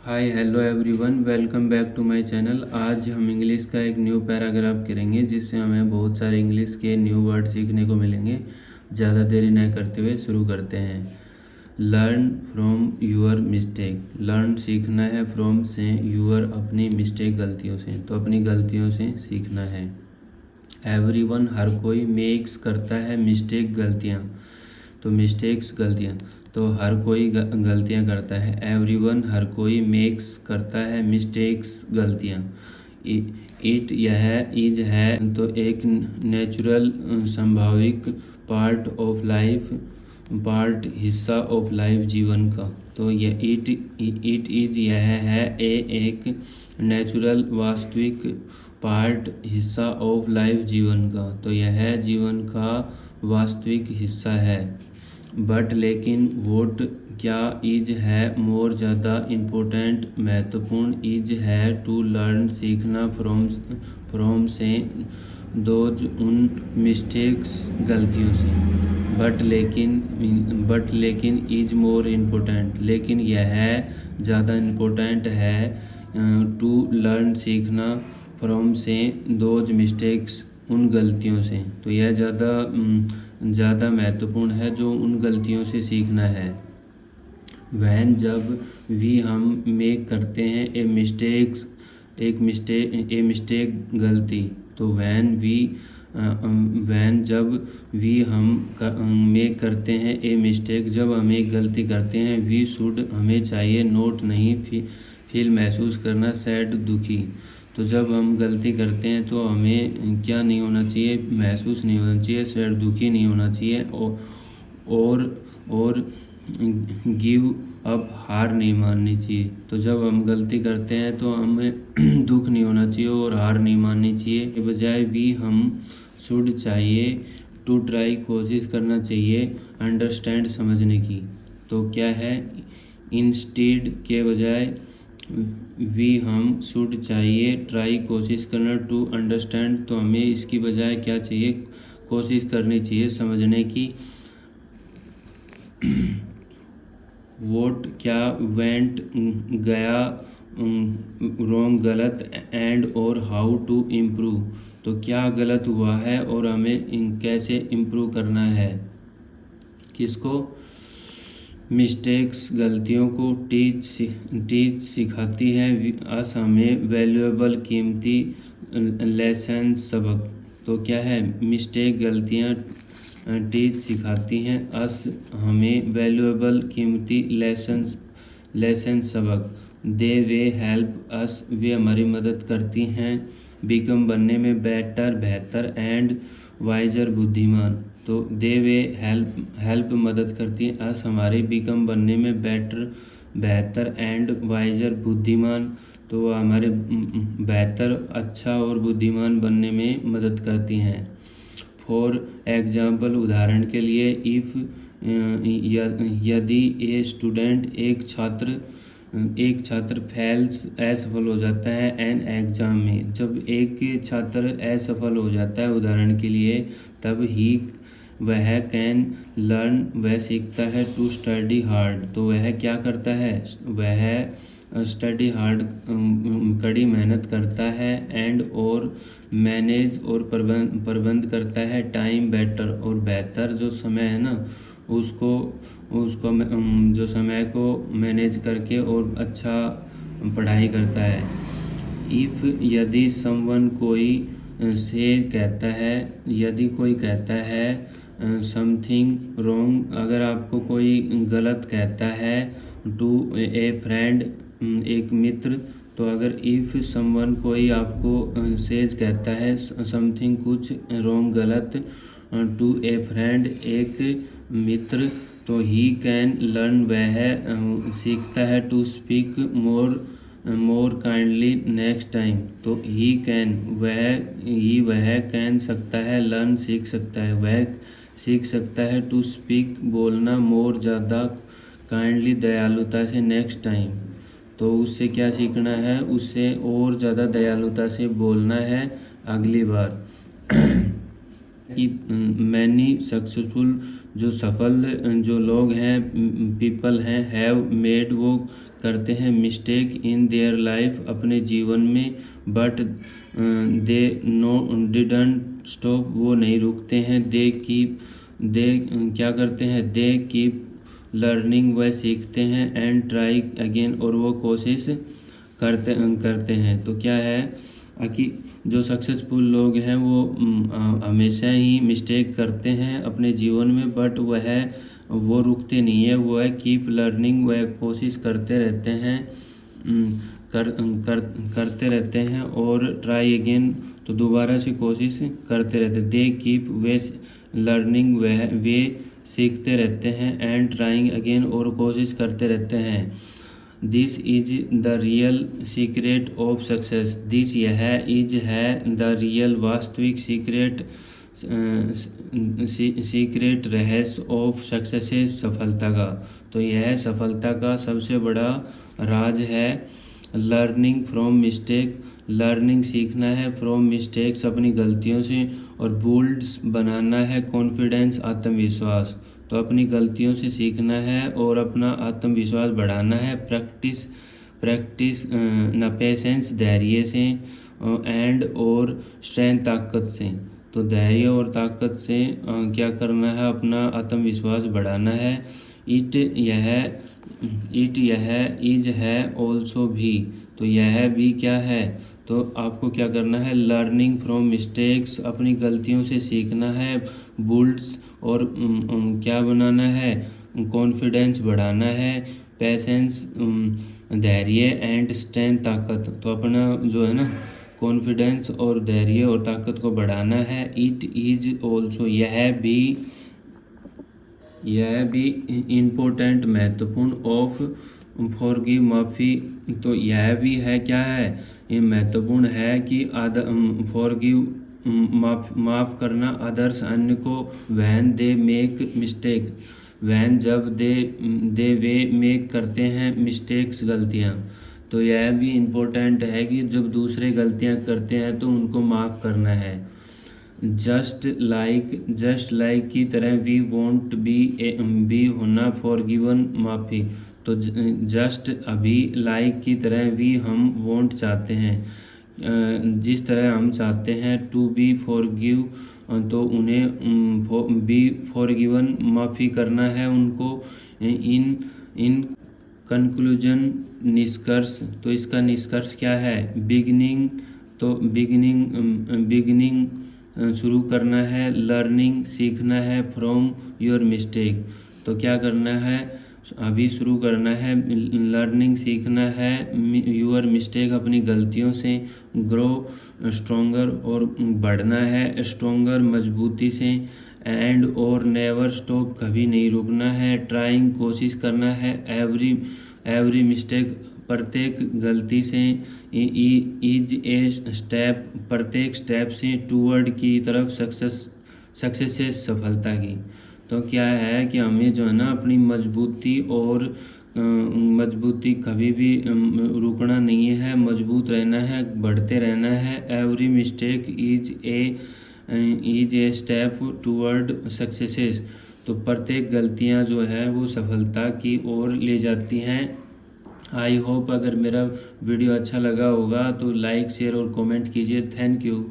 Hi hello everyone, welcome back to my channel. आज हम English का एक न्यू पैराग्राफ करेंगे जिससे हमें बहुत सारे इंग्लिश के न्यू वर्ड सीखने को मिलेंगे। ज़्यादा देरी न करते हुए शुरू करते हैं। Learn from your mistake. Learn सीखना है, फ्रॉम से यूर अपनी मिस्टेक गलतियों से, तो अपनी गलतियों से सीखना है। एवरीवन हर कोई, मेक्स करता है, मिस्टेक गलतियाँ, तो मिस्टेक्स गलतियाँ, तो हर कोई गलतियाँ करता है। एवरीवन हर कोई, मेक्स करता है, मिस्टेक्स गलतियाँ। इट यह, इज है, तो एक नेचुरल संभाविक पार्ट ऑफ लाइफ, पार्ट हिस्सा ऑफ लाइफ जीवन का, तो यह इट इज यह है, एक नेचुरल वास्तविक पार्ट हिस्सा ऑफ लाइफ जीवन का, तो यह जीवन का वास्तविक हिस्सा है। बट लेकिन, वोट क्या, इज है, मोर ज़्यादा, इम्पोर्टेंट महत्वपूर्ण, इज है, टू लर्न सीखना, फ्रॉम से, दोज उन मिस्टेक्स गलतियों से। बट लेकिन इज मोर इम्पोर्टेंट, लेकिन यह ज़्यादा इम्पोर्टेंट है, टू लर्न सीखना, फ्रॉम से, दोज मिस्टेक्स उन गलतियों से, तो यह ज़्यादा महत्वपूर्ण है जो उन गलतियों से सीखना है। वैन जब, वी हम, मेक करते हैं, ए मिस्टेक गलती, तो वैन जब वी हम मेक करते हैं, ए मिस्टेक जब हम एक गलती करते हैं, वी शुड हमें चाहिए, नोट नहीं, फील महसूस करना, सैड दुखी, तो जब हम गलती करते हैं तो हमें क्या नहीं होना चाहिए, महसूस नहीं होना चाहिए, सैड दुखी नहीं होना चाहिए, और गिव अप, हार नहीं माननी चाहिए। तो जब हम गलती करते हैं तो हमें दुख नहीं होना चाहिए और हार नहीं माननी चाहिए। के बजाय वी हम शुड चाहिए, टू ट्राई कोशिश करना चाहिए, अंडरस्टैंड समझने की, तो क्या है, इंस्टेड के बजाय वी हम शुड चाहिए, ट्राई कोशिश करना, टू अंडरस्टैंड, तो हमें इसकी बजाय क्या चाहिए, कोशिश करनी चाहिए समझने की। वोट क्या, वेंट गया, रॉन्ग गलत, एंड और हाउ टू इम्प्रूव, तो क्या गलत हुआ है और हमें कैसे इम्प्रूव करना है। किसको, मिस्टेक्स गलतियों को, टीच सिखाती है, अस हमें, वैल्यूएबल कीमती, लेसन सबक, तो क्या है, मिस्टेक गलतियाँ टीच सिखाती हैं, अस हमें, वैल्यूएबल कीमती, लेसन सबक, दे वे हेल्प अस वे हमारी मदद करती हैं, बिकम बनने में, बेटर बेहतर, एंड वाइजर बुद्धिमान, तो दे वे हेल्प मदद करती हैं, अस हमारे, बिकम बनने में, बेटर बेहतर, एंड वाइजर बुद्धिमान, तो वह हमारे बेहतर, अच्छा और बुद्धिमान बनने में मदद करती हैं। फॉर एग्जाम्पल उदाहरण के लिए, इफ़ यदि ए स्टूडेंट एक छात्र फेल्स असफल हो जाता है एन एग्जाम में, जब एक छात्र असफल हो जाता है उदाहरण के लिए, तब वह कैन लर्न, वह सीखता है, टू स्टडी हार्ड, तो वह क्या करता है, वह स्टडी हार्ड कड़ी मेहनत करता है, एंड और मैनेज और प्रबंध करता है, टाइम बेटर और बेहतर, जो समय है ना उसको जो समय को मैनेज करके और अच्छा पढ़ाई करता है। इफ़ यदि समवन कोई से कहता है, यदि कोई कहता है समथिंग रॉन्ग, अगर आपको कोई गलत कहता है, टू ए फ्रेंड एक मित्र, तो अगर इफ़ समवन कोई आपको सेज कहता है समथिंग कुछ रॉन्ग गलत, टू ए फ्रेंड एक मित्र, तो ही कैन लर्न वह सीखता है, to speak more kindly next time, तो वह कैन सकता है, लर्न सीख सकता है, वह सीख सकता है, टू स्पीक बोलना, मोर ज़्यादा, काइंडली दयालुता से, नेक्स्ट टाइम, तो उससे क्या सीखना है, उससे और ज़्यादा दयालुता से बोलना है अगली बार। मैनी सक्सेसफुल, जो सफल जो लोग हैं, पीपल हैं, हैव मेड, वो करते हैं मिस्टेक इन देयर लाइफ अपने जीवन में, बट दे डिडंट स्टॉप वो नहीं रुकते हैं, दे क्या करते हैं, दे कीप लर्निंग वह सीखते हैं, एंड ट्राई अगेन और वो कोशिश करते हैं। तो क्या है कि जो सक्सेसफुल लोग हैं वो हमेशा ही मिस्टेक करते हैं अपने जीवन में, बट वो रुकते नहीं है, वो है कीप लर्निंग, वह कोशिश करते रहते हैं, करते रहते हैं, और ट्राई अगेन तो दोबारा से कोशिश करते रहते हैं, दे कीप वे लर्निंग वे सीखते रहते हैं, एंड ट्राइंग अगेन और कोशिश करते रहते हैं। This is the real secret of success, this यह इज है द रियल वास्तविक सीक्रेट रहस्य ऑफ सक्सेस सफलता का। तो यह सफलता का सबसे बड़ा राज है। लर्निंग फ्रॉम मिस्टेक, लर्निंग सीखना है, फ्रॉम मिस्टेक्स अपनी गलतियों से, और बोल्ड्स बनाना है कॉन्फिडेंस आत्मविश्वास। तो अपनी गलतियों से सीखना है और अपना आत्मविश्वास बढ़ाना है। प्रैक्टिस न पेशेंस धैर्य से, एंड और स्ट्रेंथ ताकत से। तो धैर्य और ताकत से क्या करना है, अपना आत्मविश्वास बढ़ाना है। इट यह इज है ऑल्सो भी, तो यह भी क्या है, तो आपको क्या करना है, लर्निंग फ्रॉम मिस्टेक्स अपनी गलतियों से सीखना है, बुल्ड्स और क्या बनाना है, कॉन्फिडेंस बढ़ाना है, पेशेंस धैर्य, एंड स्ट्रेंथ ताकत। तो अपना जो है ना कॉन्फिडेंस और धैर्य और ताकत को बढ़ाना है। इट इज ऑल्सो यह भी इम्पोर्टेंट महत्वपूर्ण ऑफ फॉरगिव माफ़ी। तो यह भी है क्या है, ये महत्वपूर्ण है कि फॉरगिव माफ़ करना अदर्स अन्य को, when they make mistake, when जब दे वे मेक करते हैं मिस्टेक्स गलतियाँ। तो यह भी इम्पोर्टेंट है कि जब दूसरे गलतियाँ करते हैं तो उनको माफ़ करना है। जस्ट लाइक की तरह वी वॉन्ट बी होना फॉरगिवन माफ़ी। तो जस्ट अभी लाइक की तरह वी हम वॉन्ट चाहते हैं, जिस तरह हम चाहते हैं, टू बी फॉरगिव तो उन्हें बी फॉरगिवन माफ़ी करना है उनको। इन कंक्लूजन निष्कर्ष, तो इसका निष्कर्ष क्या है, बिगिनिंग तो बिगिनिंग शुरू करना है, लर्निंग सीखना है, फ्रॉम योर मिस्टेक तो क्या करना है, अभी शुरू करना है, लर्निंग सीखना है, योर मिस्टेक अपनी गलतियों से, ग्रो स्ट्रोंगर और बढ़ना है, स्ट्रोंगर मजबूती से, एंड और नेवर स्टॉप कभी नहीं रुकना है, ट्राइंग कोशिश करना है, एवरी मिस्टेक प्रत्येक गलती से, इज ए स्टेप प्रत्येक स्टेप से, टूवर्ड की तरफ सक्सेस सफलता की। तो क्या है कि हमें जो है ना अपनी मजबूती कभी भी रुकना नहीं है, मजबूत रहना है, बढ़ते रहना है। Every mistake is a step toward success. तो प्रत्येक गलतियां जो है वो सफलता की ओर ले जाती हैं। आई होप अगर मेरा वीडियो अच्छा लगा होगा तो लाइक शेयर और कमेंट कीजिए। Thank you.